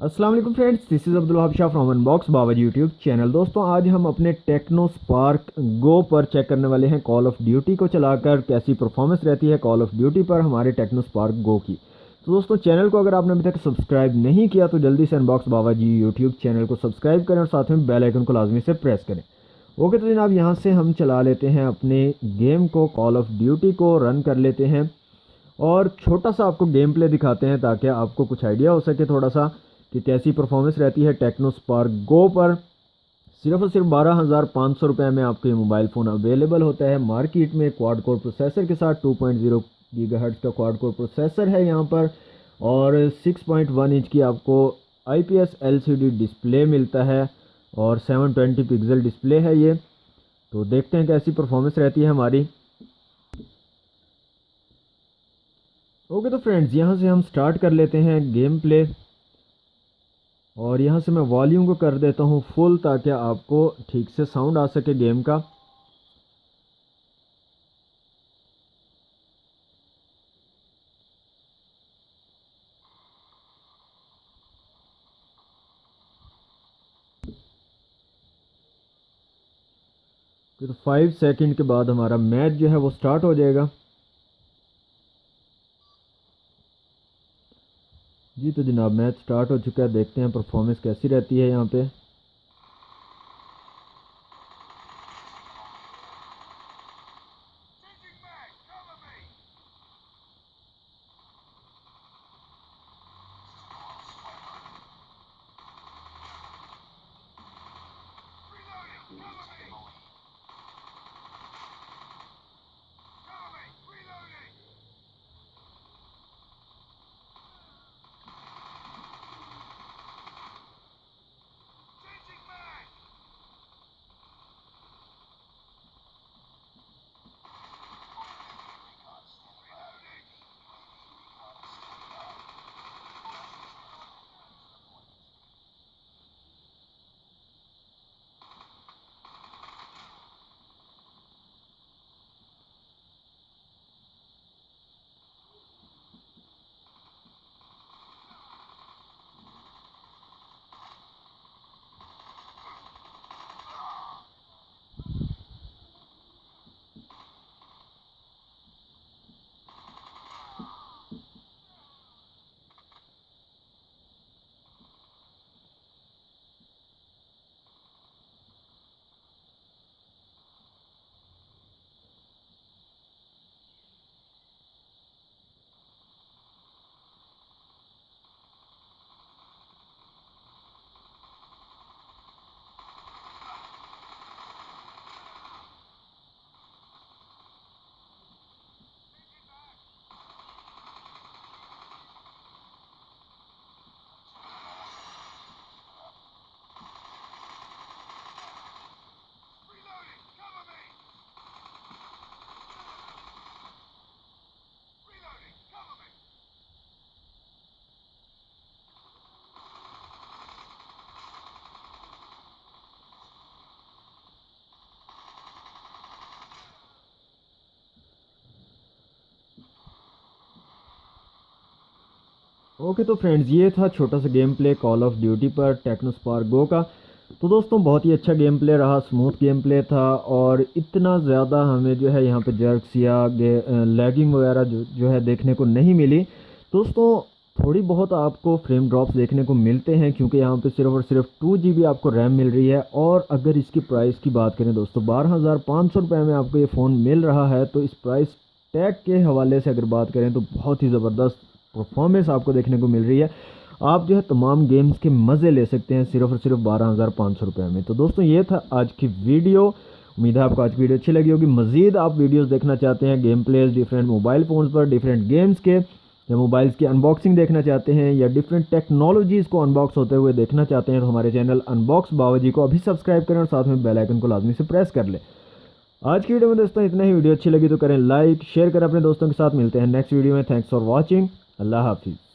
अस्सलाम वालेकुम friends, this is Abdul Wahab Shah from unbox Baba ji YouTube channel. दोस्तों आज हम अपने टेक्नो स्पार्क गो पर चेक करने वाले हैं कॉल ऑफ ड्यूटी को चलाकर कैसी परफॉर्मेंस रहती है कॉल ऑफ ड्यूटी पर हमारे टेक्नो स्पार्क गो की। तो दोस्तों चैनल को अगर आपने अभी तक सब्सक्राइब नहीं किया तो जल्दी से unbox Baba ji YouTube channel को सब्सक्राइब करें और साथ में बेल आइकन को लाजमी से प्रेस करें। ओके तो जनाब यहाँ से हम चला लेते हैं अपने गेम को, कॉल ऑफ ड्यूटी को रन कर लेते हैं और छोटा सा आपको गेम प्ले दिखाते हैं ताकि आपको कुछ आइडिया हो सके थोड़ा सा कि कैसी परफॉर्मेंस रहती है टेक्नो स्पार्क गो पर। सिर्फ और सिर्फ 12,500 रुपये में आपको ये मोबाइल फ़ोन अवेलेबल होता है मार्केट में क्वाड कोर प्रोसेसर के साथ। 2.0 गीगाहर्ट्ज़ का क्वाड कोर प्रोसेसर है यहाँ पर और 6.1 इंच की आपको IPS LCD डिस्प्ले मिलता है और 720 पिक्सल डिस्प्ले है ये। तो देखते हैं कैसी परफॉर्मेंस रहती है हमारी। ओके तो फ्रेंड्स यहाँ से हम स्टार्ट कर लेते हैं गेम प्ले और यहाँ से मैं वॉल्यूम को कर देता हूँ फुल ताकि आपको ठीक से साउंड आ सके गेम का। फिर 5 सेकंड के बाद हमारा मैच जो है वो स्टार्ट हो जाएगा। जी तो जनाब मैच स्टार्ट हो चुका है, देखते हैं परफॉर्मेंस कैसी रहती है यहाँ पे। ओके तो फ्रेंड्स ये था छोटा सा game play call of duty पर टेक्नो स्पार्क गो का। तो दोस्तों बहुत ही अच्छा गेम प्ले रहा, स्मूथ गेम प्ले था और इतना ज़्यादा हमें जो है यहाँ पे जर्क्स या लैगिंग वगैरह जो है देखने को नहीं मिली। दोस्तों थोड़ी बहुत आपको फ्रेम ड्रॉप्स देखने को मिलते हैं क्योंकि यहाँ पे सिर्फ और सिर्फ 2 GB आपको रैम मिल रही है। और अगर इसकी प्राइस की बात करें दोस्तों 12,500 रुपये में आपको ये फ़ोन मिल रहा है तो इस प्राइस टैग के हवाले से अगर बात करें तो बहुत ही ज़बरदस्त परफॉर्मेंस आपको देखने को मिल रही है। आप जो है तमाम गेम्स के मज़े ले सकते हैं सिर्फ और सिर्फ 12,500 रुपये में। तो दोस्तों ये था आज की वीडियो, उम्मीद है आपको आज की वीडियो अच्छी लगी होगी। मज़ीद आप वीडियोस देखना चाहते हैं game place different mobile phones पर डिफरेंट गेम्स के, या मोबाइल्स की अनबॉक्सिंग देखना चाहते हैं या डिफरेंट टेक्नोलॉजीज़ को अनबॉक्स होते हुए देखना चाहते हैं तो हमारे चैनल अनबॉक्स बाबा जी को अभी सब्सक्राइब करें और साथ में बेल आइकन को लाजमी से प्रेस कर लें। आज की वीडियो में दोस्तों इतना ही। वीडियो अच्छी लगी तो करें लाइक, शेयर करें अपने दोस्तों के साथ। मिलते हैं नेक्स्ट वीडियो में। Thanks for watching. अल्लाह हाफिज़।